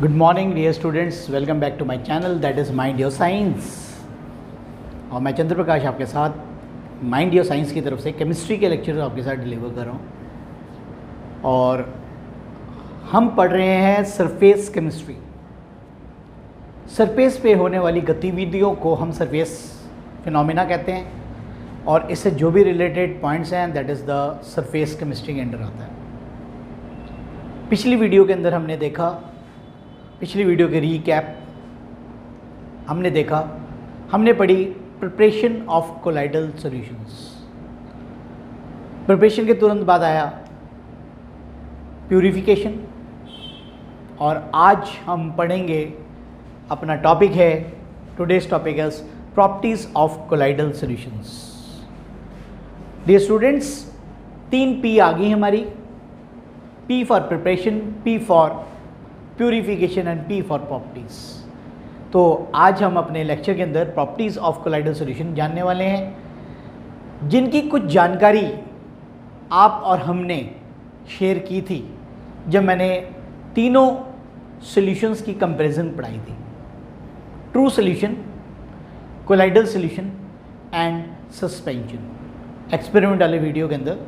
Good morning dear students, welcome back to my channel that is mind your science. और मैं चंद्र प्रकाश आपके साथ mind your science की तरफ से केमिस्ट्री के लेक्चर आपके साथ डिलीवर कर रहा हूँ। और हम पढ़ रहे हैं सरफेस केमिस्ट्री। सरफेस पे होने वाली गतिविधियों को हम सरफेस फिनोमेना कहते हैं और इससे जो भी रिलेटेड पॉइंट्स हैं that is the surface chemistry के अंडर आता है। पिछली वीडियो के अंदर हमने देखा, पिछली वीडियो के रीकैप हमने पढ़ी preparation of colloidal solutions. Preparation के तुरंत बाद आया प्यूरिफिकेशन और आज हम पढ़ेंगे, अपना टॉपिक है, today's topic is properties of colloidal solutions. Dear students, 3 P आ गई हमारी, P for preparation, P for purification and P for properties. तो आज हम अपने लेक्चर के अंदर प्रॉपर्टीज़ ऑफ कोलाइडल सॉल्यूशन जानने वाले हैं, जिनकी कुछ जानकारी आप और हमने शेयर की थी जब मैंने तीनों सॉल्यूशंस की कंपैरिजन पढ़ाई थी, true solution, colloidal solution and suspension, experiment वाले वीडियो के अंदर।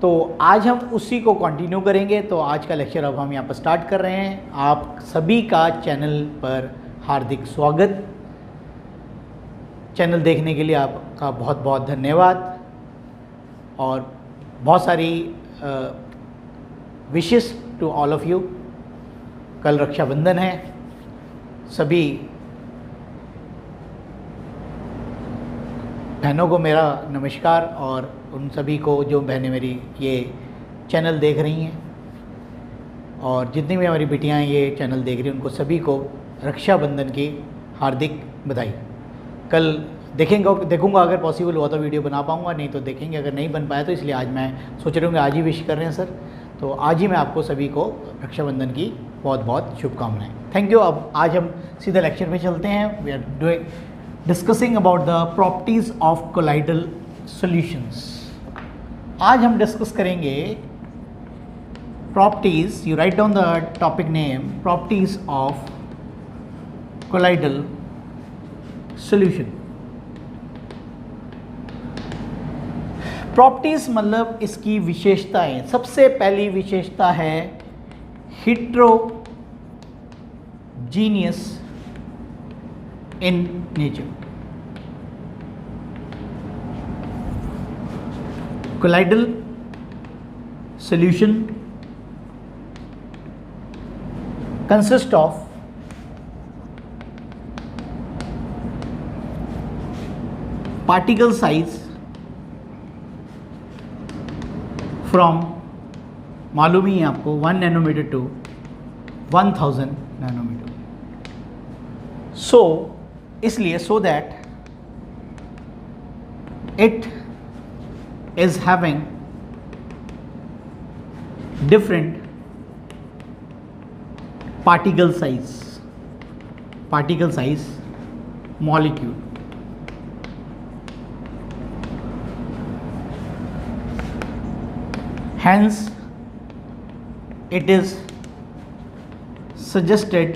तो आज हम उसी को कंटिन्यू करेंगे। तो आज का लेक्चर अब हम यहाँ पर स्टार्ट कर रहे हैं। आप सभी का चैनल पर हार्दिक स्वागत। चैनल देखने के लिए आपका बहुत बहुत धन्यवाद और बहुत सारी wishes to all of you. कल रक्षाबंधन है, सभी बहनों को मेरा नमस्कार और उन सभी को जो बहनें मेरी ये चैनल देख रही हैं और जितनी भी हमारी बेटियां ये चैनल देख रही हैं उनको सभी को रक्षाबंधन की हार्दिक बधाई। कल देखूंगा अगर पॉसिबल हुआ तो वीडियो बना पाऊंगा, नहीं तो देखेंगे, अगर नहीं बन पाया तो इसलिए आज मैं सोच रहा हूँ आज ही विश कर रहे हैं सर, तो आज ही मैं आपको सभी को रक्षाबंधन की बहुत बहुत शुभकामनाएँ। Thank you. अब आज हम सीधे लेक्चर में चलते हैं। We are discussing about the properties of colloidal solutions. आज हम डिस्कस करेंगे properties, you write down the topic name, properties of colloidal solution. Properties मतलब इसकी विशेषताएं। सबसे पहली विशेषता है heterogeneous in nature. Colloidal solution consist of particle size from, मालूम ही है आपको, 1 नैनोमीटर टू 1000 नैनोमीटर। सो इसलिए so that it is having different particle size molecule। Hence it is suggested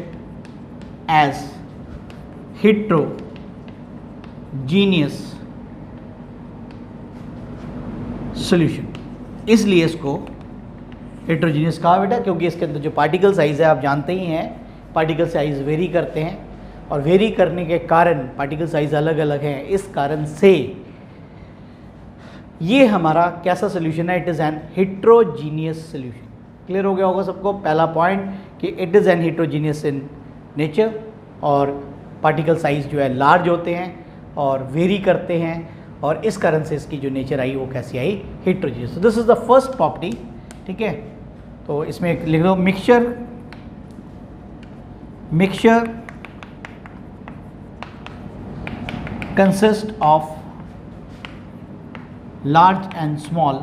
as heterogeneous solution. इसलिए इसको हेटेरोजीनियस कहा बेटा, क्योंकि इसके अंदर जो पार्टिकल साइज़ है आप जानते ही हैं, पार्टिकल साइज़ वेरी करते हैं और वेरी करने के कारण पार्टिकल साइज़ अलग अलग हैं। इस कारण से ये हमारा कैसा सॉल्यूशन है, it is an heterogeneous solution. Clear हो गया होगा सबको पहला पॉइंट कि it is an heterogeneous in nature और पार्टिकल साइज़ जो है लार्ज होते हैं और वेरी करते हैं और इस कारण से इसकी जो नेचर आई वो कैसी आई, heterogeneous. This is the first property. ठीक है, तो इसमें लिख लो mixture consist of large and small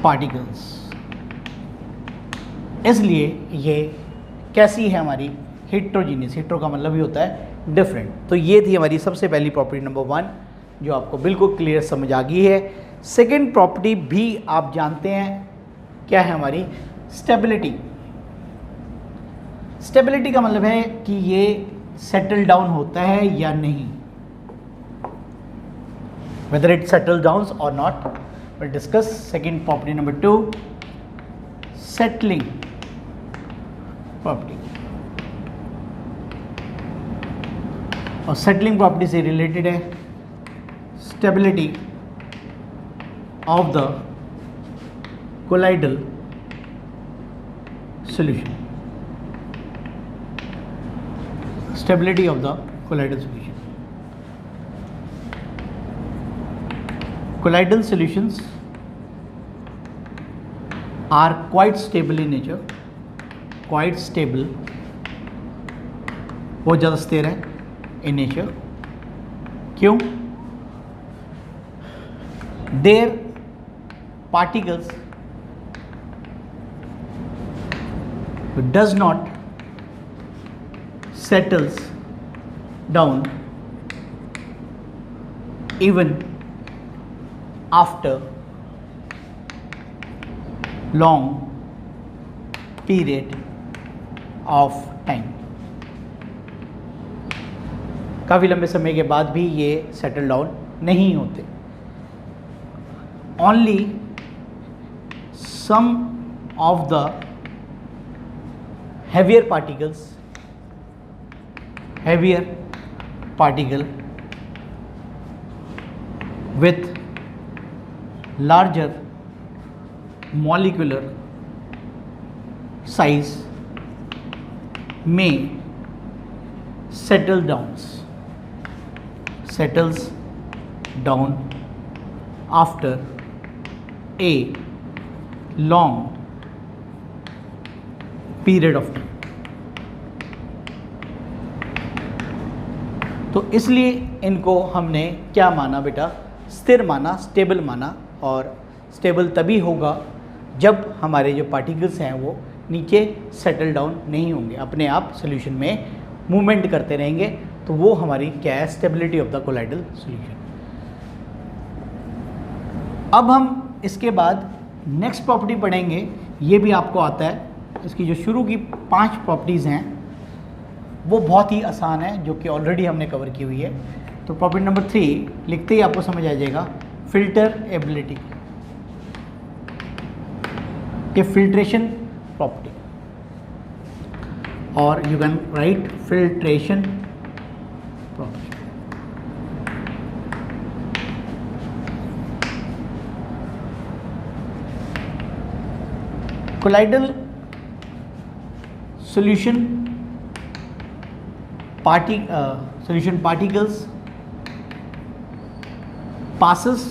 particles. इसलिए ये कैसी है हमारी, हेटेरोजीनियस। हेटेरो का मतलब ही होता है डिफरेंट। तो ये थी हमारी सबसे पहली प्रॉपर्टी नंबर 1 जो आपको बिल्कुल क्लियर समझ आ गई है। सेकेंड प्रॉपर्टी भी आप जानते हैं क्या है हमारी, स्टेबिलिटी। स्टेबिलिटी का मतलब है कि ये सेटल डाउन होता है या नहीं, whether it settles down or not. We'll discuss second property number 2, settling property. और settling property से related है stability of the colloidal solution. Stability of the colloidal solution. Colloidal solutions are quite stable in nature, quite stable, बहुत ज़्यादा स्थिर है in nature. क्यों? Their particles does not settles down even after long period of time. काफ़ी लंबे समय के बाद भी ये सेटल डाउन नहीं होते. Only some of the heavier particle with larger molecular size may settles down after a long period of time. तो इसलिए इनको हमने क्या माना बेटा, स्थिर माना, स्टेबल माना. और स्टेबल तभी होगा जब हमारे जो पार्टिकल्स हैं वो नीचे सेटल डाउन नहीं होंगे, अपने आप सॉल्यूशन में मूवमेंट करते रहेंगे. तो वो हमारी क्या है, stability of the colloidal solution. अब हम इसके बाद नेक्स्ट प्रॉपर्टी पढ़ेंगे. ये भी आपको आता है. इसकी जो शुरू की 5 प्रॉपर्टीज़ हैं वो बहुत ही आसान है, जो कि ऑलरेडी हमने कवर की हुई है. तो प्रॉपर्टी नंबर 3 लिखते ही आपको समझ आ जाएगा, फिल्टर एबिलिटी. ये फिल्ट्रेशन प्रॉपर्टी, और you can write filtration property. Colloidal solution particles passes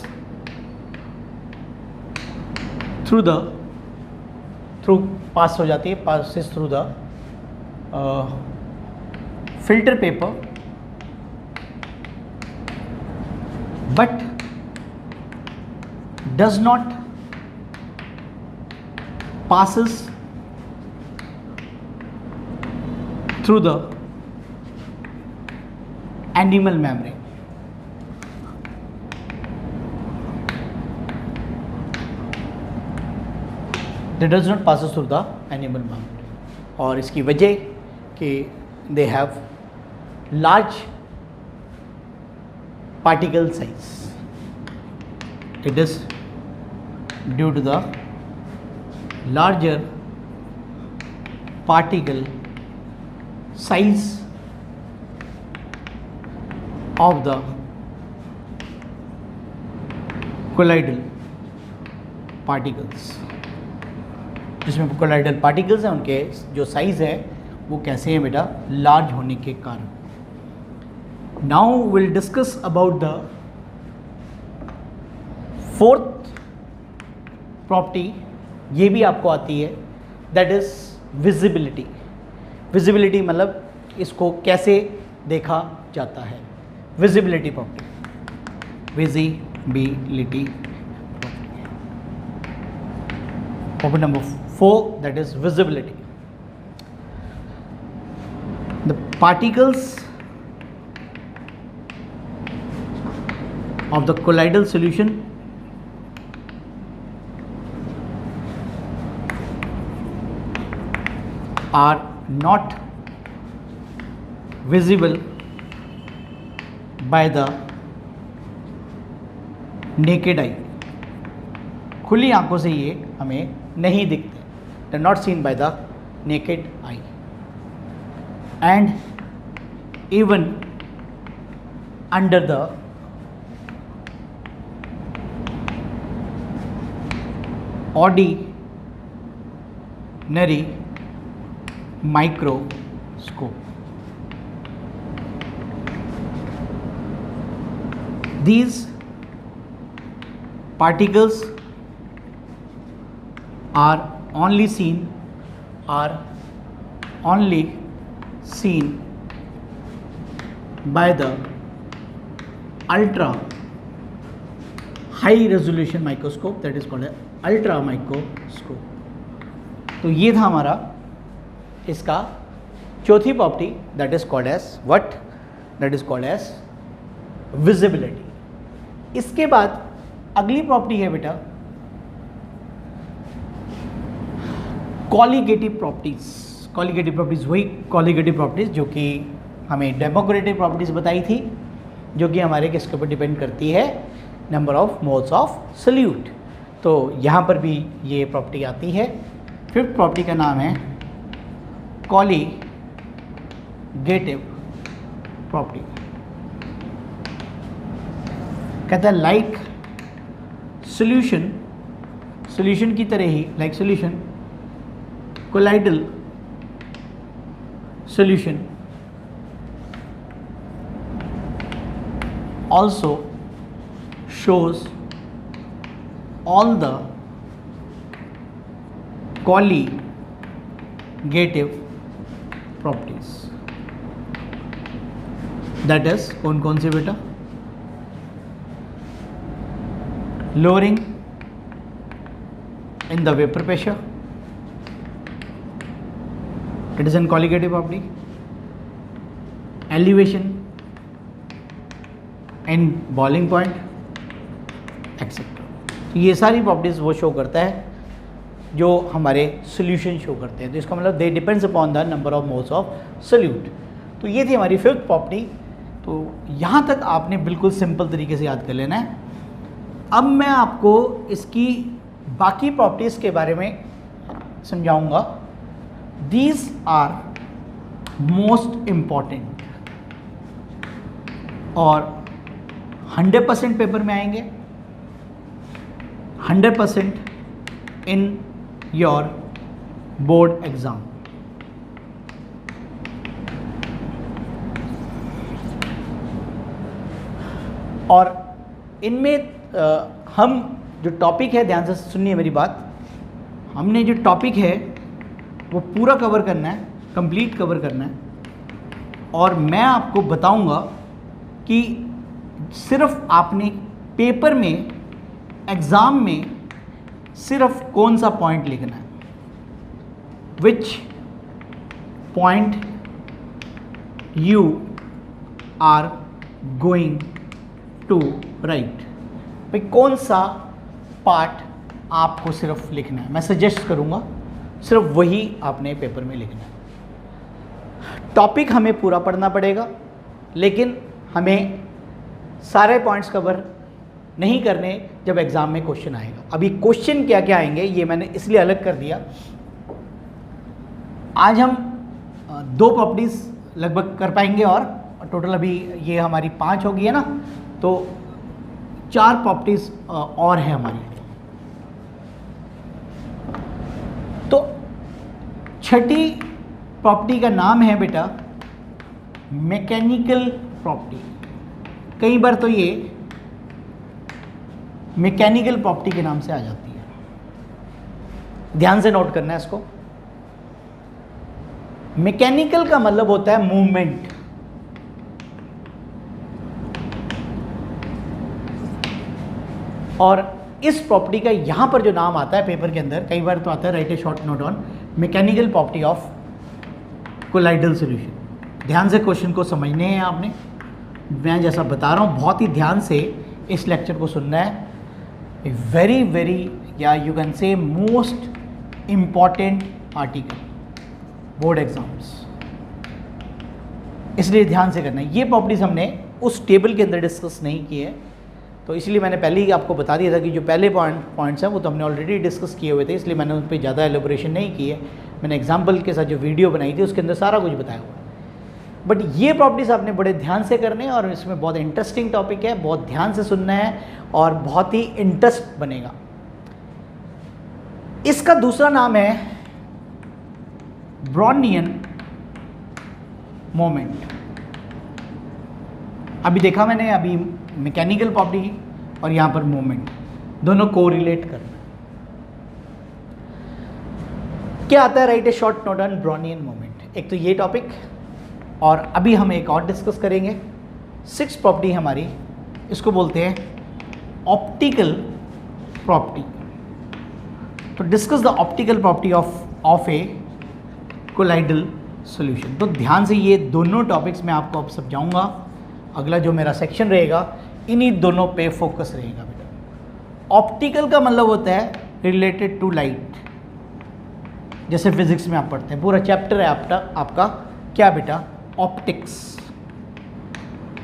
pass हो जाती है, passes through the filter paper, but does not passes through the animal membrane. That does not passes through the animal membrane. और इसकी वजह कि they have large particle size. It is due to the larger particle size of the colloidal particles. जिसमें colloidal particles हैं उनके जो size है वो कैसे हैं बेटा, लार्ज होने के कारण. Now will discuss about the 4th property. ये भी आपको आती है, दैट इज़ विजिबिलिटी. विजिबिलिटी मतलब इसको कैसे देखा जाता है, visibility property. Visibility property number 4, that is visibility. The particles of the colloidal solution are not visible by the naked eye, खुली आंखों से ये हमें नहीं दिखते, they are not seen by the naked eye, and even under the ordinary microscope. These particles are only seen by the ultra high resolution microscope, that is called ultra microscope. तो ये था हमारा इसका चौथी property, that is called as what, that is called as visibility. इसके बाद अगली property है बेटा कॉलिगेटिव प्रॉपर्टीज। कॉलिगेटिव प्रॉपर्टीज वही कॉलिगेटिव प्रॉपर्टीज जो कि हमें डेमोक्रेटिव प्रॉपर्टीज बताई थी, जो कि हमारे किसके ऊपर डिपेंड करती है, number of moles of solute. तो यहाँ पर भी ये प्रॉपर्टी आती है। फिफ्थ प्रॉपर्टी का नाम है कॉलिगेटिव प्रॉपर्टी। कहता है लाइक सॉल्यूशन की तरह ही, like solution colloidal solution also shows all the colligative properties, that is कौन सी बेटा, lowering in the vapor pressure, it is an colligative property, elevation in boiling point etcetera. तो ये सारी प्रॉपर्टीज़ वो शो करता है जो हमारे सोल्यूशन शो करते हैं। तो इसका मतलब they depends upon the number of moles of solute. तो ये थी हमारी फिफ्थ प्रॉपर्टी। तो यहाँ तक आपने बिल्कुल सिंपल तरीके से याद कर लेना है। अब मैं आपको इसकी बाकी प्रॉपर्टीज़ के बारे में समझाऊंगा। दीज आर मोस्ट इम्पॉर्टेंट और 100% पेपर में आएंगे, 100% इन योर बोर्ड एग्जाम। और इनमें हम जो टॉपिक है, ध्यान से सुनिए मेरी बात, हमने जो टॉपिक है वो पूरा कवर करना है, कंप्लीट कवर करना है। और मैं आपको बताऊंगा कि सिर्फ आपने पेपर में, एग्ज़ाम में सिर्फ कौन सा पॉइंट लिखना है, which point you are going to write. भाई कौन सा पार्ट आपको सिर्फ लिखना है, मैं सजेस्ट करूँगा सिर्फ वही आपने पेपर में लिखना है। टॉपिक हमें पूरा पढ़ना पड़ेगा, लेकिन हमें सारे पॉइंट्स कवर नहीं करने जब एग्ज़ाम में क्वेश्चन आएगा। अभी क्वेश्चन क्या क्या आएंगे ये मैंने इसलिए अलग कर दिया। आज हम 2 प्रॉपर्टीज़ लगभग कर पाएंगे और टोटल अभी ये हमारी 5 हो गई है ना, तो 4 प्रॉपर्टीज़ और है हमारी। तो छठी प्रॉपर्टी का नाम है बेटा मैकेनिकल प्रॉपर्टी। कई बार तो ये मैकेनिकल प्रॉपर्टी के नाम से आ जाती है, ध्यान से नोट करना है इसको। मैकेनिकल का मतलब होता है मूवमेंट। और इस प्रॉपर्टी का यहां पर जो नाम आता है पेपर के अंदर, कई बार तो आता है, right A short note on mechanical property of colloidal solution. ध्यान से क्वेश्चन को समझने हैं आपने, मैं जैसा बता रहा हूँ बहुत ही ध्यान से इस लेक्चर को सुनना है। वेरी वेरी, या you can say most important article. Board exams, इसलिए ध्यान से करना है। ये प्रॉपर्टीज़ हमने उस टेबल के अंदर डिस्कस नहीं की है, तो इसलिए मैंने पहले ही आपको बता दिया था कि जो पहले पॉइंट्स हैं वो तो हमने ऑलरेडी डिस्कस किए हुए थे, इसलिए मैंने उन पर ज़्यादा एलोबरेशन नहीं की है। मैंने एग्जाम्पल के साथ जो वीडियो बनाई थी उसके अंदर सारा कुछ बताया हुआ है। बट ये प्रॉपर्टीज़ आपने बड़े ध्यान से करने हैं और इसमें बहुत इंटरेस्टिंग टॉपिक है, बहुत ध्यान से सुनना है और बहुत ही इंटरेस्ट बनेगा। इसका दूसरा नाम है ब्राउनियन मोमेंट। अभी देखा मैंने, अभी मैकेनिकल प्रॉपर्टी और यहाँ पर मोमेंट दोनों कोरिलेट करना। क्या आता है, right A short note on Brownian moment. एक तो ये टॉपिक, और अभी हम एक और डिस्कस करेंगे। 6 प्रॉपर्टी हमारी, इसको बोलते हैं ऑप्टिकल प्रॉपर्टी। तो discuss the optical property of A colloidal solution. तो ध्यान से ये दोनों टॉपिक्स मैं आपको अब समझाऊंगा। अगला जो मेरा सेक्शन रहेगा इन्हीं दोनों पे फोकस रहेगा बेटा। ऑप्टिकल का मतलब होता है रिलेटेड टू लाइट, जैसे फिजिक्स में आप पढ़ते हैं, पूरा चैप्टर है आपका क्या बेटा, ऑप्टिक्स,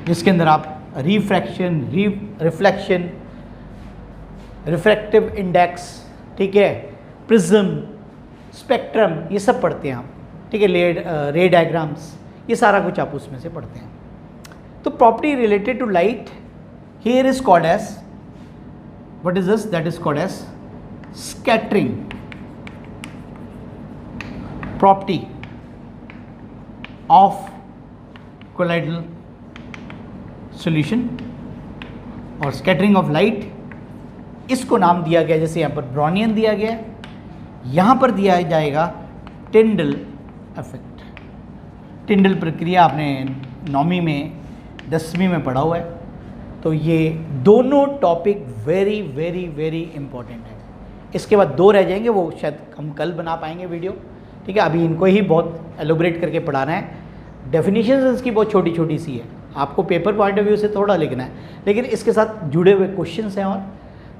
जिसके अंदर आप रिफ्रैक्शन, रिफ्लेक्शन, रिफ्रैक्टिव इंडेक्स, ठीक है, प्रिज्म, स्पेक्ट्रम, ये सब पढ़ते हैं आप, ठीक है, रे डायग्राम्स, ये सारा कुछ आप उसमें से पढ़ते हैं। तो property related to light here is called as, what is this, that is called as scattering property of colloidal solution. और स्कैटरिंग ऑफ लाइट, इसको नाम दिया गया, जैसे यहाँ पर ब्राउनियन दिया गया है, यहाँ पर दिया जाएगा टिंडल इफेक्ट। टिंडल प्रक्रिया आपने 9वीं में 10वीं में पढ़ा हुआ है। तो ये दोनों topic very very very important है। इसके बाद 2 रह जाएंगे, वो शायद हम कल बना पाएंगे वीडियो, ठीक है। अभी इनको ही बहुत एलोबरेट करके पढ़ाना है। डेफिनेशन इसकी बहुत छोटी छोटी सी है, आपको पेपर पॉइंट ऑफ व्यू से थोड़ा लिखना है, लेकिन इसके साथ जुड़े हुए क्वेश्चंस हैं और,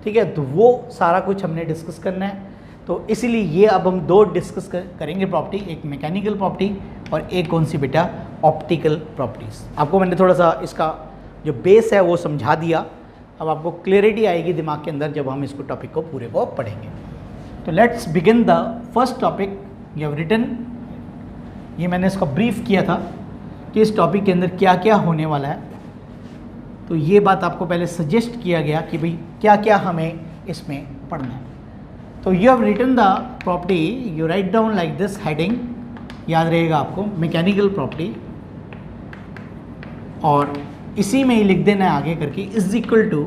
ठीक है, तो वो सारा कुछ हमने डिस्कस करना है। तो इसीलिए ये अब हम 2 डिस्कस करेंगे प्रॉपर्टी, एक मैकेनिकल प्रॉपर्टी और एक कौन सी बेटा, ऑप्टिकल प्रॉपर्टीज़। आपको मैंने थोड़ा सा इसका जो बेस है वो समझा दिया। अब आपको क्लियरिटी आएगी दिमाग के अंदर जब हम इसको टॉपिक को पूरे को पढ़ेंगे। तो let's begin the first topic you have written. ये मैंने इसका ब्रीफ किया था कि इस टॉपिक के अंदर क्या क्या होने वाला है। तो ये बात आपको पहले सजेस्ट किया गया कि भाई क्या क्या हमें इसमें पढ़ना है। तो you have written the property, you write down like this heading, याद रहेगा आपको, मैकेनिकल प्रॉपर्टी, और इसी में ही लिख देना है आगे करके is equal to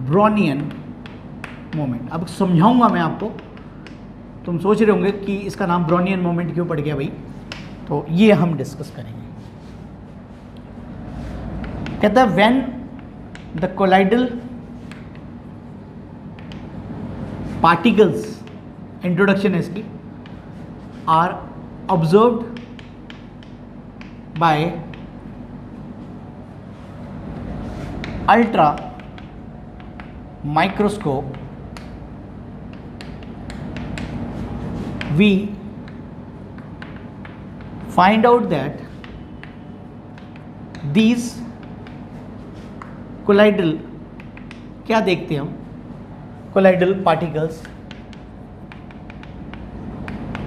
Brownian moment. अब समझाऊंगा मैं आपको, तुम सोच रहे होंगे कि इसका नाम ब्राउनियन मोमेंट क्यों पड़ गया भाई, तो ये हम डिस्कस करेंगे। कहता है when the colloidal particles, introduction है इसकी, are observed by ultra microscope, we find out that these colloidal, क्या देखते हैं हम, colloidal particles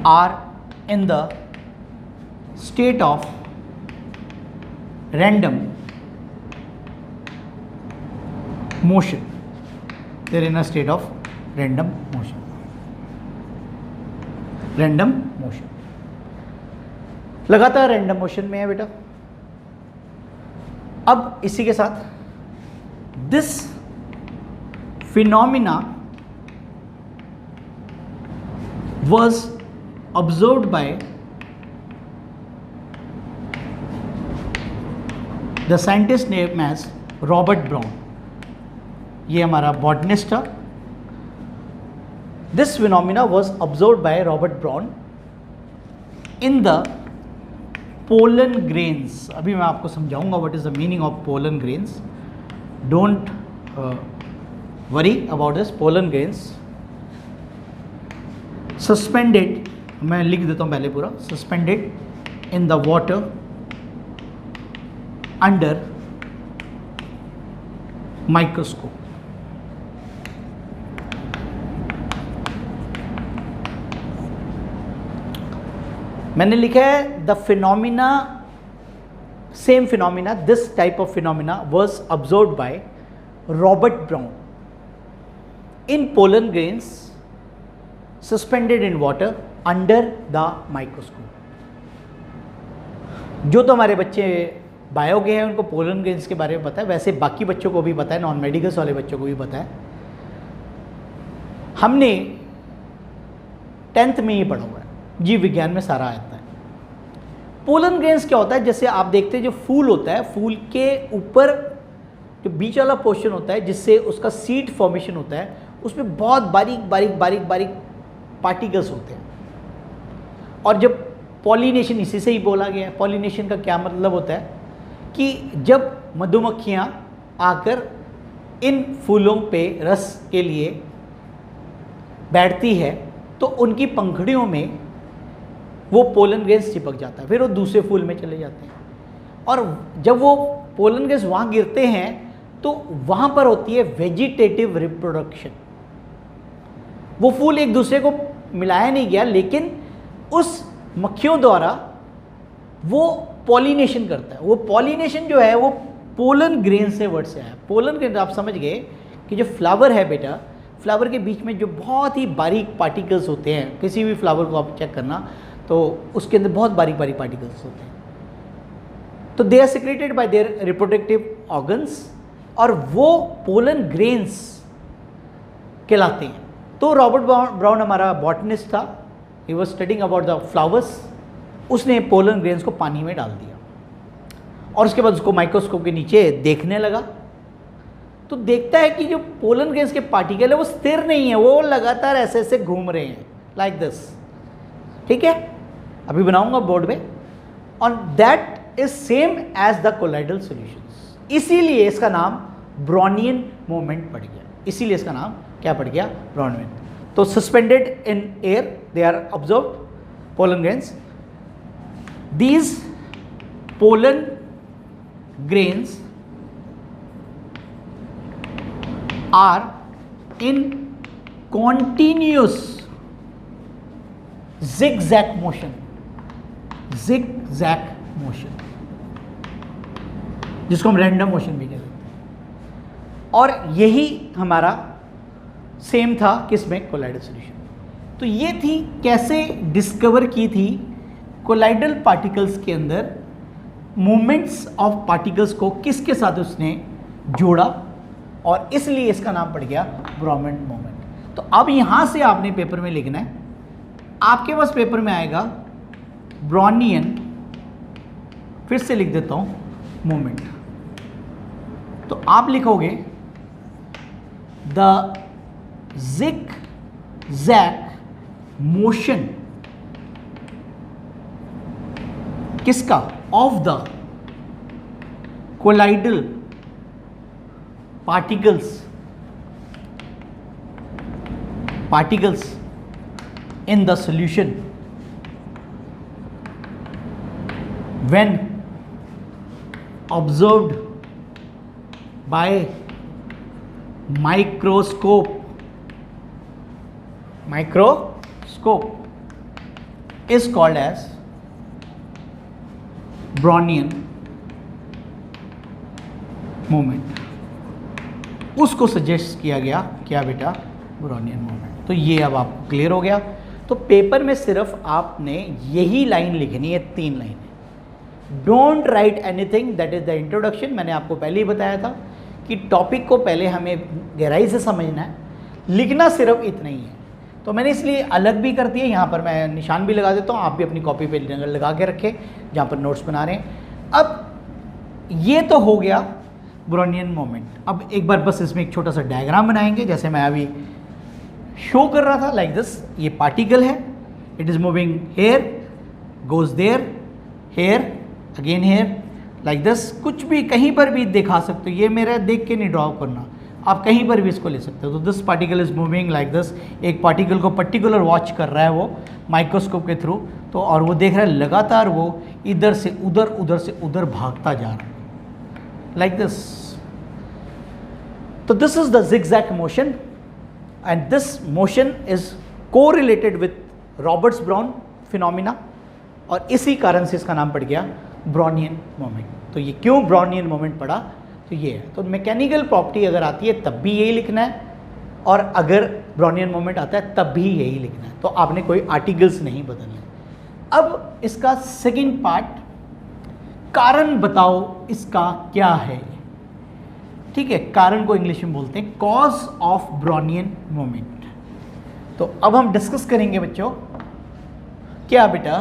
are in the state of random motion. They're in a state of random motion. Random motion, लगातार random motion में है बेटा। अब इसी के साथ this phenomena was observed by the scientist named as Robert Brown. ये हमारा बॉटनिस्ट था. This phenomena was observed by Robert Brown in the pollen grains. अभी मैं आपको समझाऊंगा what is the meaning of pollen grains. Don't worry about this. Pollen grains suspended मैं लिख देता हूँ पहले पूरा, suspended in the water under microscope. मैंने लिखा है the phenomena, same phenomena, this type of phenomena was observed by Robert brown in pollen grains suspended in water under the microscope. जो तो हमारे बच्चे बायो के हैं उनको पोलन ग्रेन्स के बारे में पता है, वैसे बाकी बच्चों को भी पता है, नॉन मेडिकल्स वाले बच्चों को भी पता है। हमने 10th में ही पढ़ा हुआ है, जीव विज्ञान में सारा आता है। पोलन ग्रेन्स क्या होता है, जैसे आप देखते हैं जो फूल होता है, फूल के ऊपर जो बीच वाला पोर्शन होता है जिससे उसका सीड फॉर्मेशन होता है, उसमें बहुत बारीक बारीक बारीक बारीक पार्टिकल्स होते हैं। और जब पॉलिनेशन, इसी से ही बोला गया है, पॉलिनेशन का क्या मतलब होता है कि जब मधुमक्खियाँ आकर इन फूलों पे रस के लिए बैठती है तो उनकी पंखुड़ियों में वो पोलन ग्रेन्स चिपक जाता है, फिर वो दूसरे फूल में चले जाते हैं। और जब वो पोलन ग्रेन्स वहाँ गिरते हैं तो वहाँ पर होती है वेजिटेटिव रिप्रोडक्शन। वो फूल एक दूसरे को मिलाया नहीं गया, लेकिन उस मक्खियों द्वारा वो पॉलिनेशन करता है। वो पॉलिनेशन जो है वो पोलन ग्रेन से वर्ड से आया। पोलन ग्रेन आप समझ गए कि जो फ्लावर है बेटा, फ्लावर के बीच में जो बहुत ही बारीक पार्टिकल्स होते हैं, किसी भी फ्लावर को आप चेक करना तो उसके अंदर बहुत बारीक बारीक पार्टिकल्स होते हैं। तो they are secreted by their reproductive organs और वो पोलन ग्रेन्स कहलाते हैं। तो रॉबर्ट ब्राउन हमारा बॉटनिस्ट था, he was studying about the flowers. उसने पोलन ग्रेन्स को पानी में डाल दिया और उसके बाद उसको माइक्रोस्कोप के नीचे देखने लगा तो देखता है कि जो पोलन ग्रेन्स के पार्टिकल है वो स्थिर नहीं है, वो लगातार ऐसे ऐसे घूम रहे हैं लाइक दिस। ठीक है, अभी बनाऊंगा बोर्ड में। और that is same as the colloidal solutions. इसीलिए इसका नाम ब्राउनियन मूवमेंट पड़ गया, इसीलिए इसका नाम क्या पड़ गया, ब्राउनियन। तो suspended in air they are observed pollen grains. These pollen grains are in continuous zigzag motion, zigzag motion, जिसको हम रैंडम मोशन भी कहते हैं। और यही हमारा सेम था किसमें, कोलाइडल सॉल्यूशन। तो ये थी कैसे डिस्कवर की थी कोलाइडल पार्टिकल्स के अंदर मूवमेंट्स ऑफ पार्टिकल्स को किसके साथ उसने जोड़ा और इसलिए इसका नाम पड़ गया ब्राउनियन मूवमेंट। तो अब यहाँ से आपने पेपर में लिखना है, आपके पास पेपर में आएगा ब्राउनियन, फिर से लिख देता हूँ मूवमेंट। तो आप लिखोगे द zigzag मोशन किसका, of the colloidal particles in the solution when observed by microscope is called as Brownian movement. उसको सजेस्ट किया गया क्या बेटा, ब्राउनियन मूवमेंट। तो ये अब आपको क्लियर हो गया। तो पेपर में सिर्फ आपने यही लाइन लिखनी है, 3 line. Don't write anything, that is the introduction. मैंने आपको पहले ही बताया था कि टॉपिक को पहले हमें गहराई से समझना है, लिखना सिर्फ इतना ही है। तो मैंने इसलिए अलग भी कर दिया, यहाँ पर मैं निशान भी लगा देता हूँ, आप भी अपनी कॉपी पे लगा के रखें जहाँ पर नोट्स बना रहे हैं। अब ये तो हो गया ब्राउनियन मोमेंट। अब एक बार बस इसमें एक छोटा सा डायग्राम बनाएंगे, जैसे मैं अभी शो कर रहा था लाइक दिस। ये पार्टिकल है, it is moving here, goes there, here, again here, like this. कुछ भी कहीं पर भी दिखा सकते हो, ये मेरा देख के नहीं ड्रॉ करना, आप कहीं पर भी इसको ले सकते हो। तो this particle is moving like this. एक पार्टिकल को पर्टिकुलर वॉच कर रहा है वो, माइक्रोस्कोप के थ्रू, तो और वो देख रहा है लगातार वो इधर से उधर, उधर से उधर भागता जा रहा है, लाइक दिस. तो this is the zigzag motion and this motion is correlated with Roberts brown phenomena, और इसी कारण से इसका नाम पड़ गया ब्राउनियन मोमेंट. तो ये क्यों ब्राउनियन मोमेंट पड़ा, तो ये है. तो मैकेनिकल प्रॉपर्टी अगर आती है तब भी यही लिखना है, और अगर ब्राउनियन मोमेंट आता है तब भी यही लिखना है. तो आपने कोई आर्टिकल्स नहीं बदलने. अब इसका सेकंड पार्ट, कारण बताओ इसका क्या है. ठीक है, कारण को इंग्लिश में बोलते हैं कॉज ऑफ ब्राउनियन मोमेंट. तो अब हम डिस्कस करेंगे बच्चों, क्या बेटा,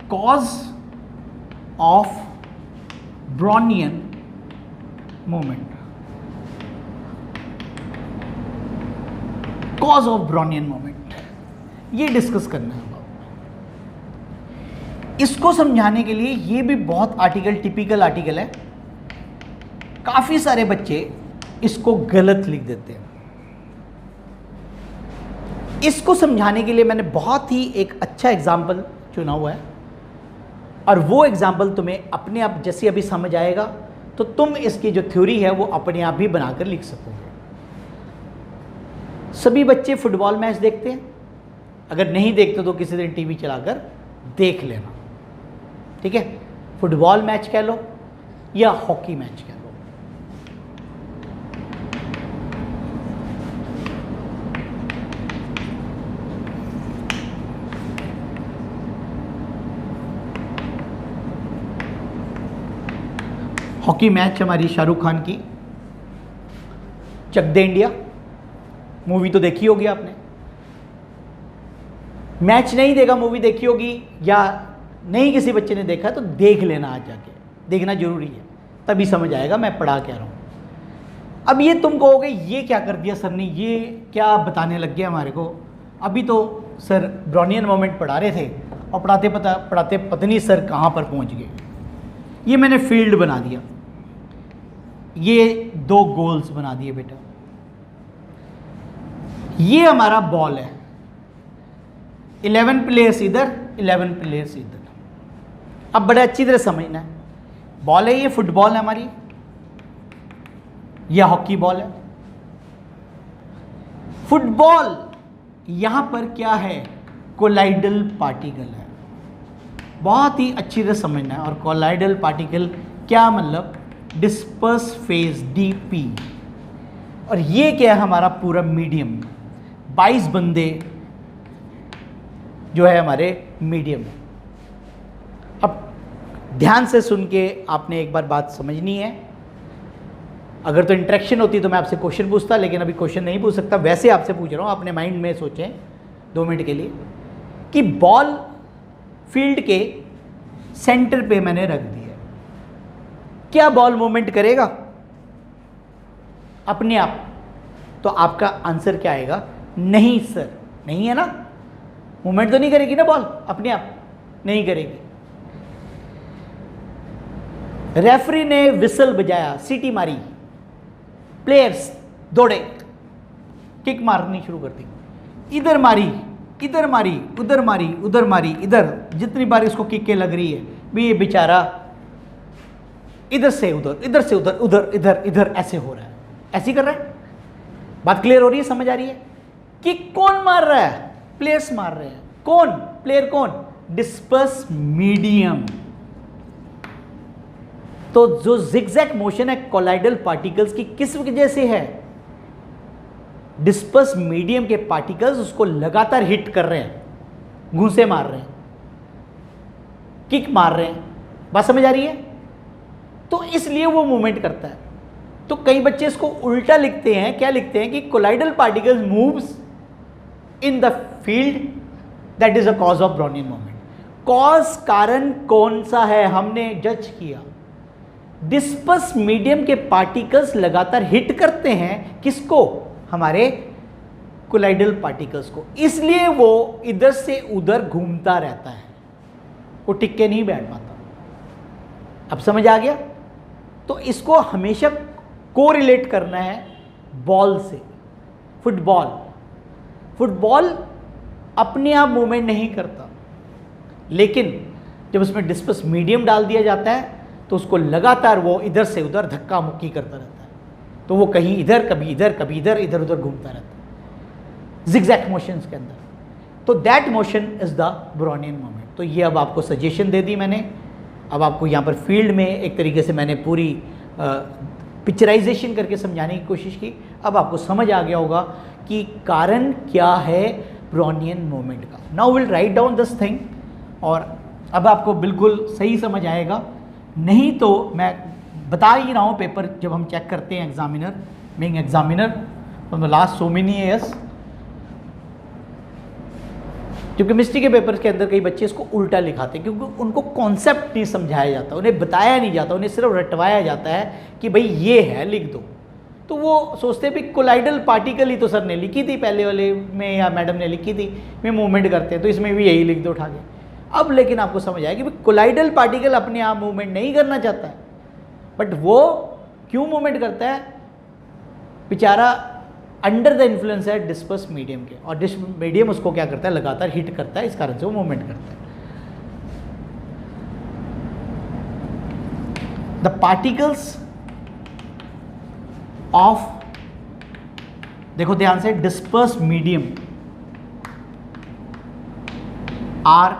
cause of Brownian moment. Cause of Brownian moment ये डिस्कस करना है. इसको समझाने के लिए ये भी बहुत आर्टिकल, टिपिकल आर्टिकल है. काफी सारे बच्चे इसको गलत लिख देते हैं. इसको समझाने के लिए मैंने बहुत ही एक अच्छा एग्जाम्पल चुना हुआ है, और वो एग्जाम्पल तुम्हें अपने आप जैसे अभी समझ आएगा तो तुम इसकी जो थ्योरी है वो अपने आप भी बनाकर लिख सकोगे. सभी बच्चे फुटबॉल मैच देखते हैं, अगर नहीं देखते तो किसी दिन टीवी चलाकर देख लेना. ठीक है, फुटबॉल मैच कह लो या हॉकी मैच कह लो. हॉकी मैच हमारी शाहरुख खान की चक दे इंडिया मूवी तो देखी होगी आपने. मैच नहीं देखा, मूवी देखी होगी, या नहीं किसी बच्चे ने देखा तो देख लेना, आज जाके देखना जरूरी है, तभी समझ आएगा मैं पढ़ा क्या रहा हूँ. अब ये तुम कहोगे ये क्या कर दिया सर ने, ये क्या बताने लग गया हमारे को. अभी तो सर ब्राउनियन मोमेंट पढ़ा रहे थे और पढ़ाते पता नहीं सर कहाँ पर पहुँच गए. ये मैंने फील्ड बना दिया, ये 2 गोल्स बना दिए बेटा. ये हमारा बॉल है, 11 प्लेयर्स इधर, 11 प्लेयर्स इधर. अब बड़े अच्छी तरह समझना है, बॉल है, ये फुटबॉल है हमारी, यह हॉकी बॉल है. फुटबॉल यहां पर क्या है, कोलाइडल पार्टिकल है. बहुत ही अच्छी तरह समझना है. और कोलाइडल पार्टिकल क्या मतलब, डिस्पर्स फेज डीपी. और ये क्या है, हमारा पूरा मीडियम, 22 बंदे जो है हमारे मीडियम. अब ध्यान से सुन के आपने एक बार बात समझनी है. अगर तो इंटरेक्शन होती तो मैं आपसे क्वेश्चन पूछता, लेकिन अभी क्वेश्चन नहीं पूछ सकता, वैसे आपसे पूछ रहा हूँ. अपने माइंड में सोचें 2 मिनट के लिए कि बॉल फील्ड के सेंटर पे मैंने रख दी है, क्या बॉल मूवमेंट करेगा अपने आप? तो आपका आंसर क्या आएगा, नहीं सर, नहीं है ना, मूवमेंट तो नहीं करेगी ना बॉल अपने आप, नहीं करेगी. रेफरी ने विसल बजाया, सीटी मारी, प्लेयर्स दौड़े, किक मारनी शुरू कर दी, इधर मारी, इधर मारी, उधर मारी, उधर मारी, इधर, जितनी बार इसको किकें लग रही है भी, ये बेचारा इधर से उधर, इधर से उधर, उधर इधर, इधर ऐसे हो रहा है, ऐसे कर रहा है. बात क्लियर हो रही है, समझ आ रही है? किक कौन मार रहा है, प्लेयर्स मार रहे हैं. कौन प्लेयर, कौन, डिस्पर्स मीडियम. तो जो जिगजैग मोशन है कोलाइडल पार्टिकल्स की, किस वजह से है, डिस्पर्स मीडियम के पार्टिकल्स उसको लगातार हिट कर रहे हैं, घूंसे मार रहे हैं, किक मार रहे हैं. बात समझ आ रही है? तो इसलिए वो मूवमेंट करता है. तो कई बच्चे इसको उल्टा लिखते हैं, क्या लिखते हैं कि colloidal particles moves in the field, that is a cause of Brownian moment. Cause, कारण कौन सा है, हमने जज किया, डिस्पर्स मीडियम के पार्टिकल्स लगातार हिट करते हैं किसको, हमारे कोलाइडल पार्टिकल्स को, इसलिए वो इधर से उधर घूमता रहता है, वो टिक के नहीं बैठ पाता. अब समझ आ गया? तो इसको हमेशा कोरिलेट करना है बॉल से. फुटबॉल, फुटबॉल अपने आप मूवमेंट नहीं करता, लेकिन जब उसमें डिस्पर्स मीडियम डाल दिया जाता है तो उसको लगातार वो इधर से उधर धक्का मुक्की करता रहता है, तो वो कहीं इधर कभी इधर कभी इधर इधर उधर घूमता रहता है जिगजैग मोशंस के अंदर। तो that motion is the Brownian moment. तो ये अब आपको सजेशन दे दी मैंने, अब आपको यहाँ पर फील्ड में एक तरीके से मैंने पूरी पिक्चराइजेशन करके समझाने की कोशिश की। अब आपको समझ आ गया होगा कि कारण क्या है ब्रोनियन मोमेंट का। Now will write down this thing, और अब आपको बिल्कुल सही समझ आएगा। नहीं तो मैं बता ही रहा हूँ, पेपर जब हम चेक करते हैं, examiner being examiner from the last so many years, जब केमिस्ट्री के पेपर के अंदर कई बच्चे इसको उल्टा लिखाते हैं क्योंकि उनको कॉन्सेप्ट नहीं समझाया जाता, उन्हें बताया नहीं जाता, उन्हें सिर्फ रटवाया जाता है कि भाई ये है लिख दो। तो वो सोचते हैं भी कोलाइडल पार्टिकल ही तो सर ने लिखी थी पहले वाले में या मैडम ने लिखी थी, में मूवमेंट करते हैं तो इसमें भी यही लिख दो उठा के। अब लेकिन आपको समझ आया कि भाई कोलाइडल पार्टिकल अपने आप मूवमेंट नहीं करना चाहता है, बट वो क्यों मूवमेंट करता है, बेचारा अंडर द इन्फ्लुएंस है डिस्पर्स मीडियम के, और डिस्पर्स मीडियम उसको क्या करता है, लगातार हिट करता है, इस कारण से वो मूवमेंट करता है। द पार्टिकल्स ऑफ, देखो ध्यान से, disperse medium are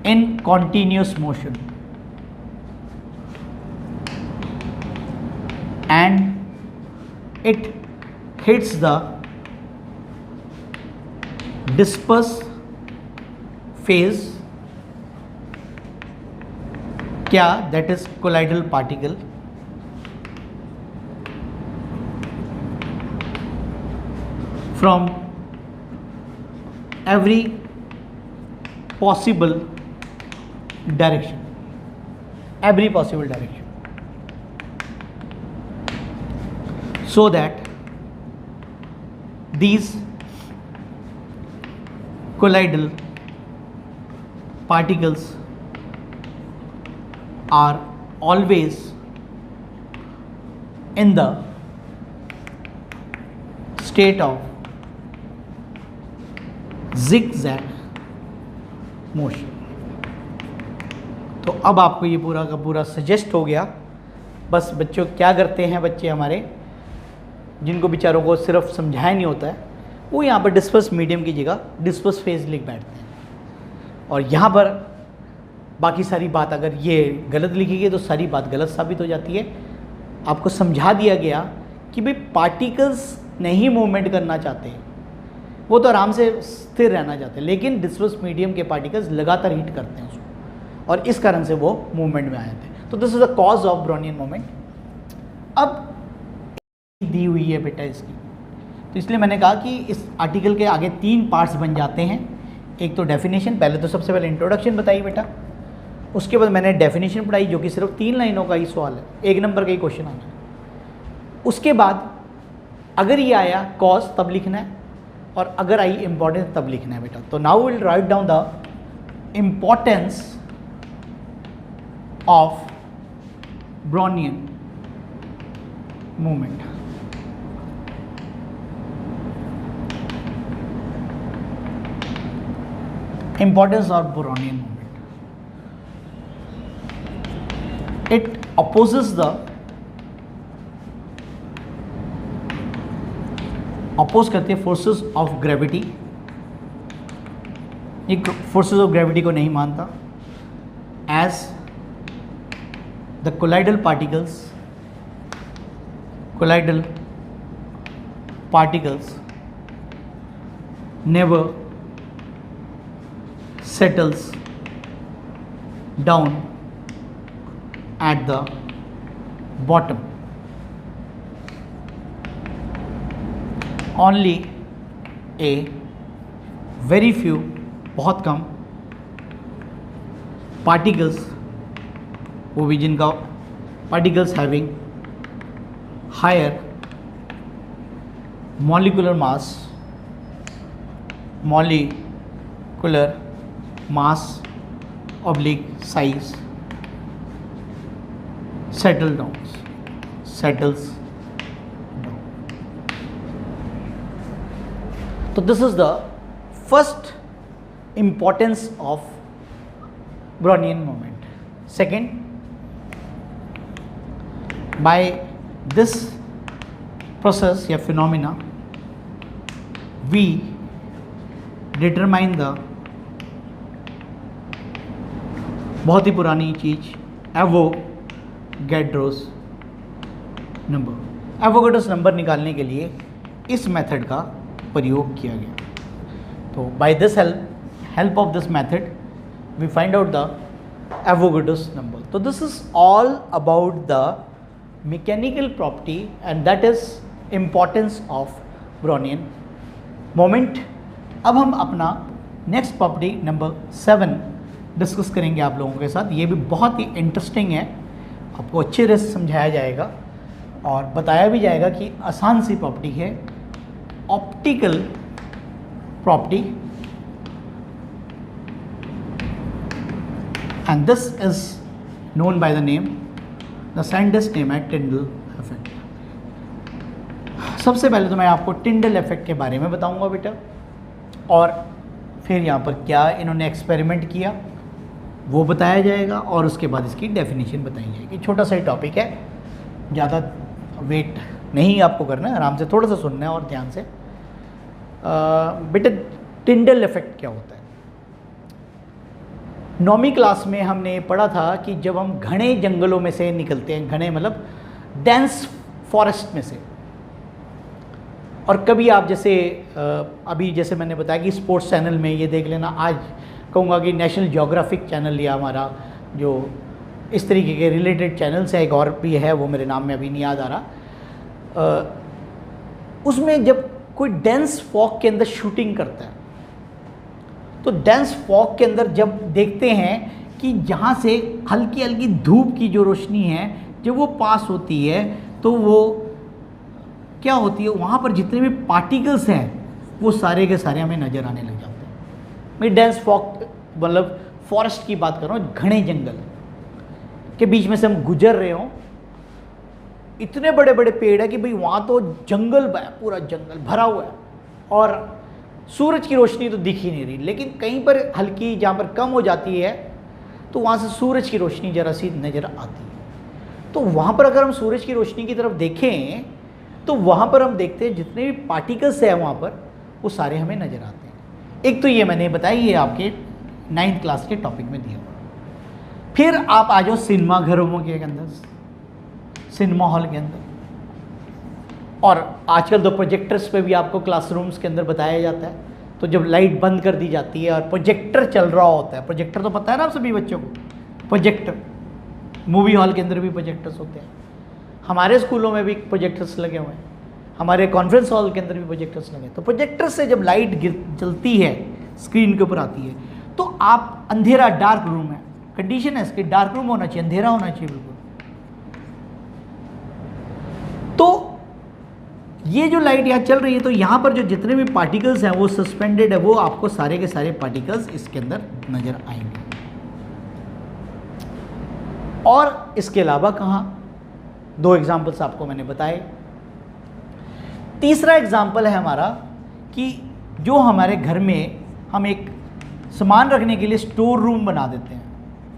in continuous motion and it hits the disperse phase, क्या, that is colloidal particle, from every possible direction, every possible direction, so that these colloidal particles are always in the state of zigzag motion। तो अब आपको ये पूरा का पूरा suggest हो गया। बस बच्चों क्या करते हैं बच्चे हमारे, जिनको बेचारों को सिर्फ समझाया नहीं होता है, वो यहाँ पर डिस्पर्स मीडियम की जगह डिस्पर्स फेज लिख बैठते हैं, और यहाँ पर बाकी सारी बात अगर ये गलत लिखी गई तो सारी बात गलत साबित हो जाती है। आपको समझा दिया गया कि भाई पार्टिकल्स नहीं मूवमेंट करना चाहते, वो तो आराम से स्थिर रहना चाहते हैं, लेकिन डिस्पर्स मीडियम के पार्टिकल्स लगातार हिट करते हैं उसको, और इस कारण से वो मूवमेंट में आ जाते हैं। तो this is the cause of Brownian movement. अब दी हुई है बेटा इसकी, तो इसलिए मैंने कहा कि इस आर्टिकल के आगे 3 पार्ट्स बन जाते हैं। एक तो डेफिनेशन, पहले तो सबसे पहले इंट्रोडक्शन बताई बेटा, उसके बाद मैंने डेफिनेशन पढ़ाई जो कि सिर्फ 3 लाइनों का ही सवाल है, 1 नंबर का ही क्वेश्चन आना है। उसके बाद अगर ये आया कॉज तब लिखना है, और अगर आई इम्पोर्टेंस तब लिखना है बेटा। तो now will write down the importance of Brownian movement. Importance of Brownian movement. It opposes the oppose करते हैं forces of gravity। ये forces of gravity को नहीं मानता, as the colloidal particles never settles down at the bottom, only a very few, बहुत कम particles, वो भी जिनका particles having higher molecular mass oblique size settles down। तो this is the first importance of Brownian moment. Second, by this process या phenomena we determine the बहुत ही पुरानी चीज Avogadro's number. Avogadro's number निकालने के लिए इस मेथड का प्रयोग किया गया। तो by this help of this method we find out the Avogadro's number. So this is all about the mechanical property and that is importance of Brownian moment. अब हम अपना नेक्स्ट प्रॉपर्टी नंबर 7 डिस्कस करेंगे आप लोगों के साथ। ये भी बहुत ही इंटरेस्टिंग है, आपको अच्छे तरह से समझाया जाएगा और बताया भी जाएगा कि आसान सी प्रॉपर्टी है, optical property, and this is known by the name, the scientist name है टिंडल इफेक्ट। सबसे पहले तो मैं आपको टिंडल इफेक्ट के बारे में बताऊंगा बेटा, और फिर यहाँ पर क्या इन्होंने एक्सपेरिमेंट किया वो बताया जाएगा और उसके बाद इसकी डेफिनेशन बताई जाएगी। छोटा सा ही टॉपिक है, ज़्यादा वेट नहीं आपको करना है, आराम से थोड़ा सा सुनना है और ध्यान से। बेटा टिंडल इफेक्ट क्या होता है? 9वीं क्लास में हमने पढ़ा था कि जब हम घने जंगलों में से निकलते हैं, घने मतलब डेंस फॉरेस्ट में से, और कभी आप जैसे अभी जैसे मैंने बताया कि स्पोर्ट्स चैनल में ये देख लेना, आज कहूँगा कि नेशनल ज्योग्राफिक चैनल या हमारा जो इस तरीके के रिलेटेड चैनल्स है, एक और भी है वो मेरे नाम में अभी नहीं याद आ रहा, उसमें जब कोई डेंस फॉग के अंदर शूटिंग करता है तो डेंस फॉग के अंदर जब देखते हैं कि जहाँ से हल्की हल्की धूप की जो रोशनी है जब वो पास होती है तो वो क्या होती है, वहाँ पर जितने भी पार्टिकल्स हैं वो सारे के सारे हमें नज़र आने लग जाते हैं। मैं डेंस फॉग मतलब फॉरेस्ट की बात कर रहा हूँ, घने जंगल के बीच में से हम गुजर रहे हों, इतने बड़े बड़े पेड़ है कि भाई वहाँ तो जंगल पूरा जंगल भरा हुआ है और सूरज की रोशनी तो दिख ही नहीं रही, लेकिन कहीं पर हल्की जहाँ पर कम हो जाती है तो वहाँ से सूरज की रोशनी जरा सी नज़र आती है। तो वहाँ पर अगर हम सूरज की रोशनी की तरफ देखें तो वहाँ पर हम देखते हैं जितने भी पार्टिकल्स हैं वहाँ पर वो सारे हमें नज़र आते हैं। एक तो ये मैंने बताई, ये आपके 9th क्लास के टॉपिक में दिया। फिर आप आ जाओ सिनेमा घरों के अंदर, सिनेमा हॉल के अंदर, और आजकल तो प्रोजेक्टर्स पे भी आपको क्लासरूम्स के अंदर बताया जाता है। तो जब लाइट बंद कर दी जाती है और प्रोजेक्टर चल रहा होता है, प्रोजेक्टर तो पता है ना आप सभी बच्चों को, प्रोजेक्टर, मूवी हॉल के अंदर भी प्रोजेक्टर्स होते हैं, हमारे स्कूलों में भी प्रोजेक्टर्स लगे हुए हैं, हमारे कॉन्फ्रेंस हॉल के अंदर भी प्रोजेक्टर्स लगे हैं। तो प्रोजेक्टर से जब लाइट चलती है, स्क्रीन के ऊपर आती है, तो आप अंधेरा, डार्क रूम है, कंडीशन है इसकी डार्क रूम होना चाहिए, अंधेरा होना चाहिए बिल्कुल। तो ये जो लाइट यहाँ चल रही है तो यहाँ पर जो जितने भी पार्टिकल्स हैं वो सस्पेंडेड है, वो आपको सारे के सारे पार्टिकल्स इसके अंदर नजर आएंगे। और इसके अलावा कहाँ, 2 एग्जाम्पल्स आपको मैंने बताए। तीसरा एग्जाम्पल है हमारा कि जो हमारे घर में हम एक सामान रखने के लिए स्टोर रूम बना देते हैं,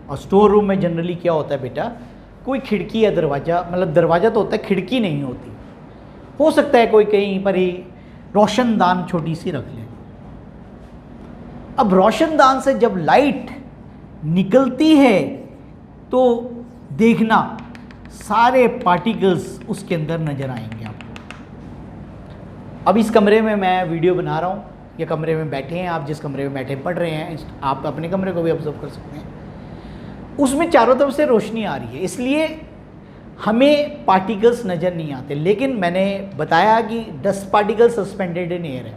और स्टोर रूम में जनरली क्या होता है बेटा, कोई खिड़की या दरवाज़ा, मतलब दरवाज़ा तो होता है, खिड़की नहीं होती। हो सकता है कोई कहीं पर ही रोशनदान छोटी सी रख ले। अब रोशनदान से जब लाइट निकलती है तो देखना सारे पार्टिकल्स उसके अंदर नजर आएंगे आपको। अब इस कमरे में मैं वीडियो बना रहा हूँ, ये कमरे में बैठे हैं आप, जिस कमरे में बैठे पढ़ रहे हैं, आप अपने कमरे को भी ऑब्जर्व कर सकते हैं, उसमें चारों तरफ से रोशनी आ रही है, इसलिए हमें पार्टिकल्स नज़र नहीं आते। लेकिन मैंने बताया कि dust particles suspended in air है,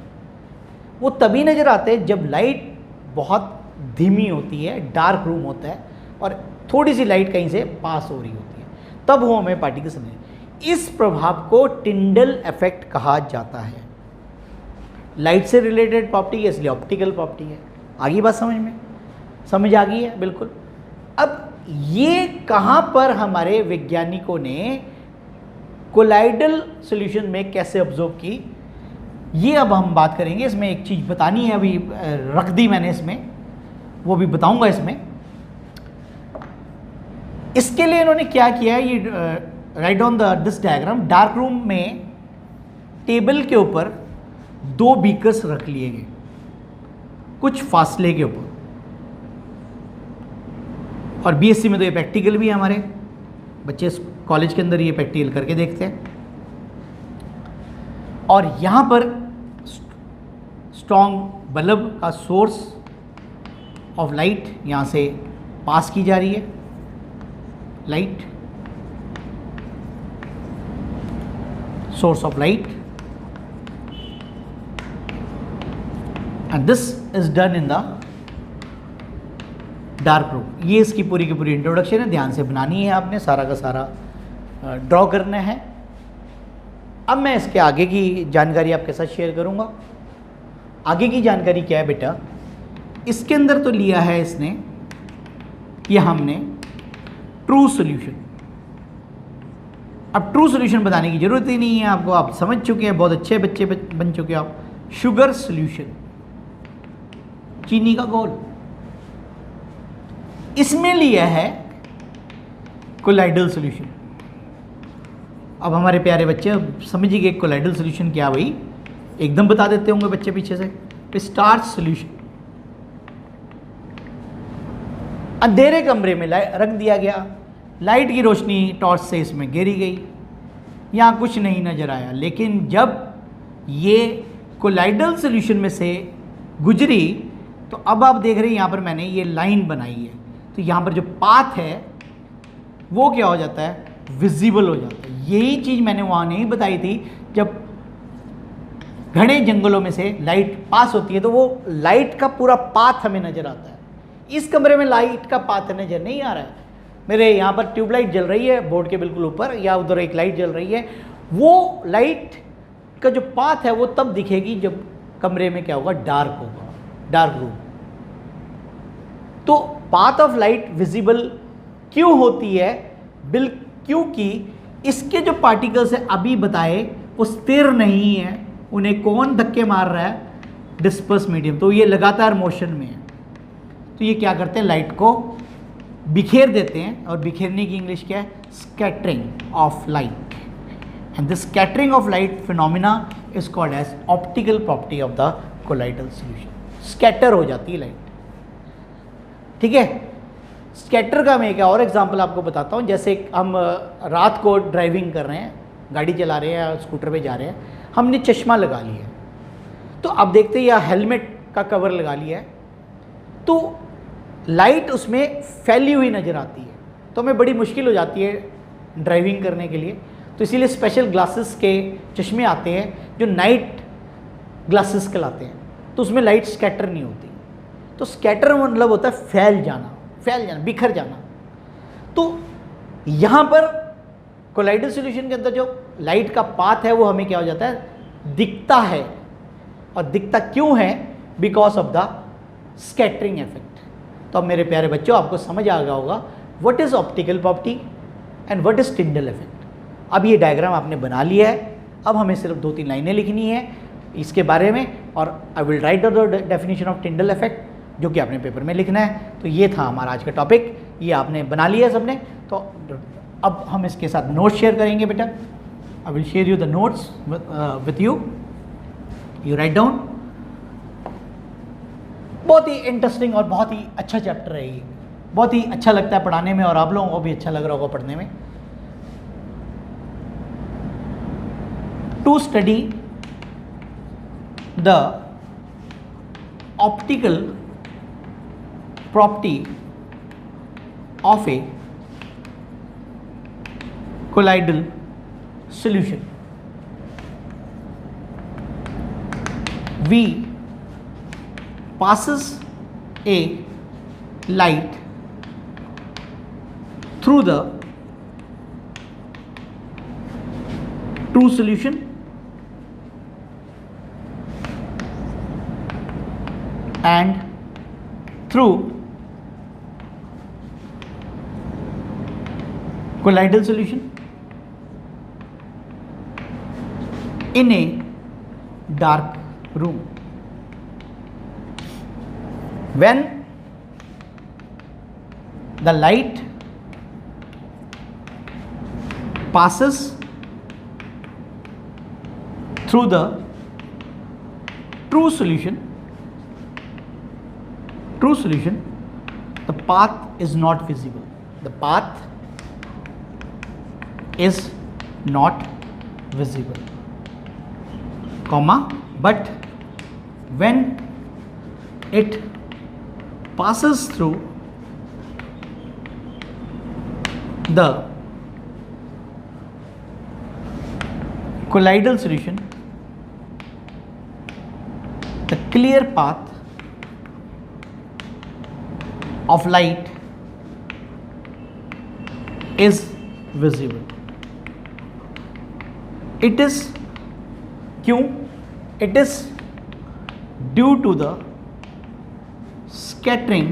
वो तभी नज़र आते हैं जब लाइट बहुत धीमी होती है, डार्क रूम होता है और थोड़ी सी लाइट कहीं से पास हो रही होती है, तब वो हमें पार्टिकल्स नहीं। इस प्रभाव को टिंडल इफेक्ट कहा जाता है। लाइट से रिलेटेड प्रॉपर्टी है, इसलिए ऑप्टिकल प्रॉपर्टी है। आगे बात समझ में, समझ आ गई है बिल्कुल। अब ये कहाँ पर हमारे वैज्ञानिकों ने कोलाइडल सॉल्यूशन में कैसे ऑब्जर्व की, ये अब हम बात करेंगे। इसमें एक चीज़ बतानी है, अभी रख दी मैंने इसमें, वो भी बताऊंगा इसमें। इसके लिए इन्होंने क्या किया है, ये right on this diagram, dark room में टेबल के ऊपर 2 बीकर्स रख लिए गए कुछ फासले के ऊपर, और बीएससी में तो ये प्रैक्टिकल भी है, हमारे बच्चे कॉलेज के अंदर ये प्रैक्टिकल करके देखते हैं। और यहाँ पर स्ट्रॉन्ग बल्ब का सोर्स ऑफ लाइट यहाँ से पास की जा रही है, light, source of light, and this is done in the dark room. ये इसकी पूरी की पूरी इंट्रोडक्शन है, ध्यान से बनानी है आपने, सारा का सारा ड्रॉ करना है। अब मैं इसके आगे की जानकारी आपके साथ शेयर करूंगा। आगे की जानकारी क्या है बेटा, इसके अंदर तो लिया है इसने, ये हमने ट्रू सॉल्यूशन। अब ट्रू सॉल्यूशन बताने की जरूरत ही नहीं है आपको, आप समझ चुके हैं, बहुत अच्छे बच्चे बन चुके हैं आप। शुगर सॉल्यूशन, चीनी का घोल, इसमें लिया है कोलाइडल सॉल्यूशन। अब हमारे प्यारे बच्चे समझिए कोलाइडल सॉल्यूशन क्या, भाई एकदम बता देते होंगे बच्चे पीछे से। स्टार्च सॉल्यूशन अंधेरे कमरे में रख दिया गया, लाइट की रोशनी टॉर्च से इसमें गिरी गई, यहाँ कुछ नहीं नजर आया, लेकिन जब ये कोलाइडल सॉल्यूशन में से गुजरी तो अब आप देख रहे हैं यहाँ पर मैंने ये लाइन बनाई है, तो यहाँ पर जो पाथ है वो क्या हो जाता है, विजिबल हो जाता है। यही चीज़ मैंने वहाँ नहीं बताई थी, जब घने जंगलों में से लाइट पास होती है तो वो लाइट का पूरा पाथ हमें नज़र आता है। इस कमरे में लाइट का पाथ नज़र नहीं आ रहा है, मेरे यहाँ पर ट्यूबलाइट जल रही है बोर्ड के बिल्कुल ऊपर, या उधर एक लाइट जल रही है, वो लाइट का जो पाथ है वो तब दिखेगी जब कमरे में क्या होगा, डार्क होगा, डार्क रूम। तो पाथ ऑफ लाइट विजिबल क्यों होती है, क्योंकि इसके जो पार्टिकल्स है अभी बताए वो स्थिर नहीं है, उन्हें कौन धक्के मार रहा है, डिस्पर्स मीडियम, तो ये लगातार मोशन में है। तो ये क्या करते हैं, लाइट को बिखेर देते हैं, और बिखेरने की इंग्लिश क्या है, scattering of light, and this scattering of light phenomena is called as optical property of the colloidal solution. Scatter हो जाती है लाइट, ठीक है। स्कैटर का मैं एक और एग्जांपल आपको बताता हूँ। जैसे हम रात को ड्राइविंग कर रहे हैं, गाड़ी चला रहे हैं या स्कूटर पे जा रहे हैं, हमने चश्मा लगा लिया, तो अब देखते हैं या हेलमेट का कवर लगा लिया है, तो लाइट उसमें फैली हुई नज़र आती है, तो हमें बड़ी मुश्किल हो जाती है ड्राइविंग करने के लिए। तो इसीलिए स्पेशल ग्लासेस के चश्मे आते हैं जो नाइट ग्लासेस कहलाते हैं, तो उसमें लाइट स्कैटर नहीं होती। तो स्कैटर मतलब होता है फैल जाना, बिखर जाना। तो यहाँ पर कोलाइडल सॉल्यूशन के अंदर जो लाइट का पाथ है वो हमें क्या हो जाता है, दिखता है, और दिखता क्यों है, because of the scattering effect. तो अब मेरे प्यारे बच्चों आपको समझ आ गया होगा what is optical property and what is Tyndall effect. अब ये डायग्राम आपने बना लिया है, अब हमें सिर्फ 2-3 लाइनें लिखनी है इसके बारे में, और I will write the definition of Tyndall effect, जो कि आपने पेपर में लिखना है। तो ये था हमारा आज का टॉपिक, ये आपने बना लिया सबने। तो अब हम इसके साथ नोट्स शेयर करेंगे बेटा। I will share you the notes with you, you write down. बहुत ही इंटरेस्टिंग और बहुत ही अच्छा चैप्टर है ये, बहुत ही अच्छा लगता है पढ़ाने में, और आप लोगों को भी अच्छा लग रहा होगा पढ़ने में। To study the optical property of a colloidal solution, V passes a light through the true solution and through colloidal solution in a dark room. When the light passes through the true solution, the path is not visible. The path is not visible, comma, but when it passes through the colloidal solution, the clear path of light is visible. It is क्यों? It is due to the scattering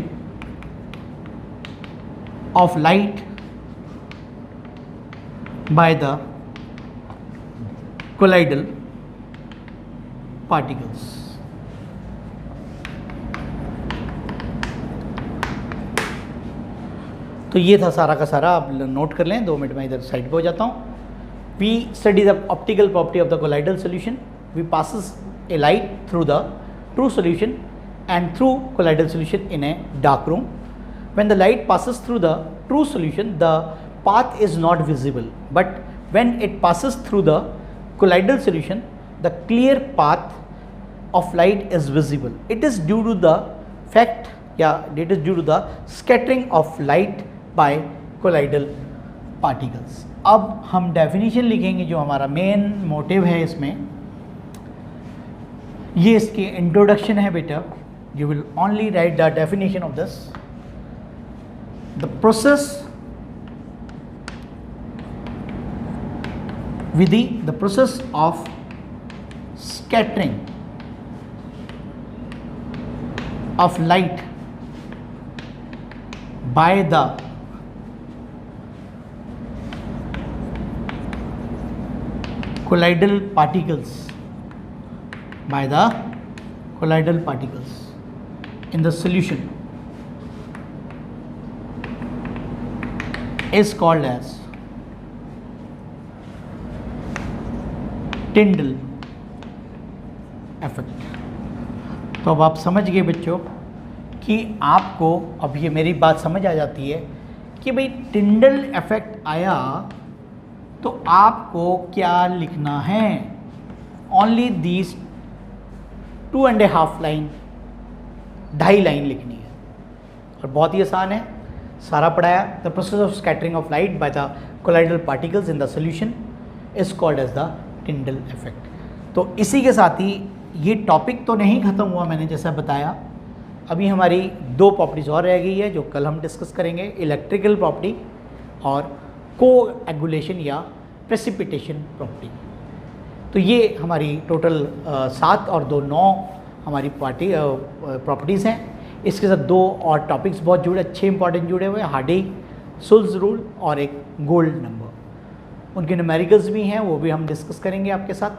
of light by the colloidal particles. तो ये था सारा का सारा, आप note कर लें। 2 मिनट में इधर साइड पे हो जाता हूँ। We study the optical property of the colloidal solution. We passes a light through the true solution and through colloidal solution in a dark room. When the light passes through the true solution, the path is not visible, but when it passes through the colloidal solution, the clear path of light is visible. It is due to the fact, it is due to the scattering of light by colloidal particles. अब हम definition लिखेंगे, जो हमारा main motive है इसमें, ये इसकी introduction है बेटा. You will only write the definition of this. The process vidhi, the process of scattering of light by the colloidal particles, in the solution is called as Tyndall effect. तो अब आप समझ गए बच्चों कि आपको अब ये मेरी बात समझ आ जाती है कि भाई टिंडल इफेक्ट आया तो आपको क्या लिखना है. ओनली दीज 2.5 लाइन, 2.5 लाइन लिखनी है और बहुत ही आसान है, सारा पढ़ाया. The process of scattering of light by the colloidal particles in the solution is called as the Tyndall effect. तो इसी के साथ ही ये टॉपिक तो नहीं ख़त्म हुआ, मैंने जैसा बताया. अभी हमारी 2 प्रॉपर्टीज़ और रह गई है जो कल हम डिस्कस करेंगे, इलेक्ट्रिकल प्रॉपर्टी और कोएगुलेशन या प्रेसिपिटेशन प्रॉपर्टी. तो ये हमारी टोटल 7 और 2 9 हमारी प्रॉपर्टीज़ हैं. इसके साथ 2 और टॉपिक्स बहुत जुड़े, अच्छे इंपॉर्टेंट जुड़े हुए हैं, हार्डी-सुल्ज़ रूल और एक गोल्ड नंबर. उनके न्यूमेरिकल्स भी हैं, वो भी हम डिस्कस करेंगे आपके साथ.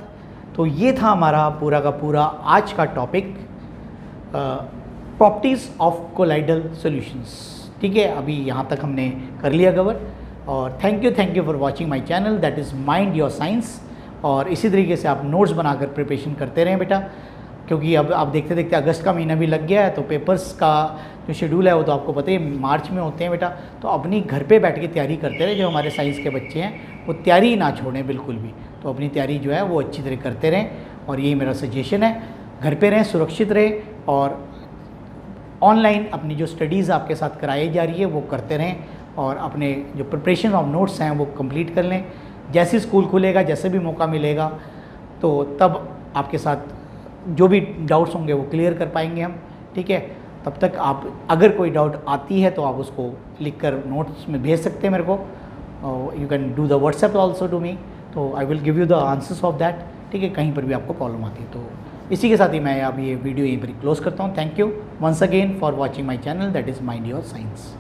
तो ये था हमारा पूरा का पूरा आज का topic, properties of colloidal solutions. ठीक है, अभी यहाँ तक हमने कर लिया कवर. और thank you for watching my channel, that is mind your science. और इसी तरीके से आप नोट्स बनाकर प्रिपरेशन करते रहें बेटा, क्योंकि अब आप देखते देखते अगस्त का महीना भी लग गया है. तो पेपर्स का जो शेड्यूल है वो तो आपको पता ही मार्च में होते हैं बेटा. तो अपनी घर पे बैठ के तैयारी करते रहे. जो हमारे साइंस के बच्चे हैं वो तैयारी ना छोड़ें बिल्कुल भी. तो अपनी तैयारी जो है वो अच्छी तरह करते रहें. और ये मेरा सजेशन है, घर पे रहें, सुरक्षित रहें और ऑनलाइन अपनी जो स्टडीज़ आपके साथ कराई जा रही है वो करते रहें. और अपने जो प्रिपरेशन ऑफ नोट्स हैं वो कंप्लीट कर लें. जैसे स्कूल खुलेगा, जैसे भी मौका मिलेगा, तो तब आपके साथ जो भी डाउट्स होंगे वो क्लियर कर पाएंगे हम. ठीक है, तब तक आप अगर कोई डाउट आती है तो आप उसको लिखकर नोट्स में भेज सकते हैं मेरे को. You can do the WhatsApp also to me, तो I will give you the answers of that. ठीक है, कहीं पर भी आपको प्रॉब्लम आती है. तो इसी के साथ ही मैं अब ये वीडियो यहीं पर क्लोज करता हूँ. Thank you once again for watching my channel, that is mind your science.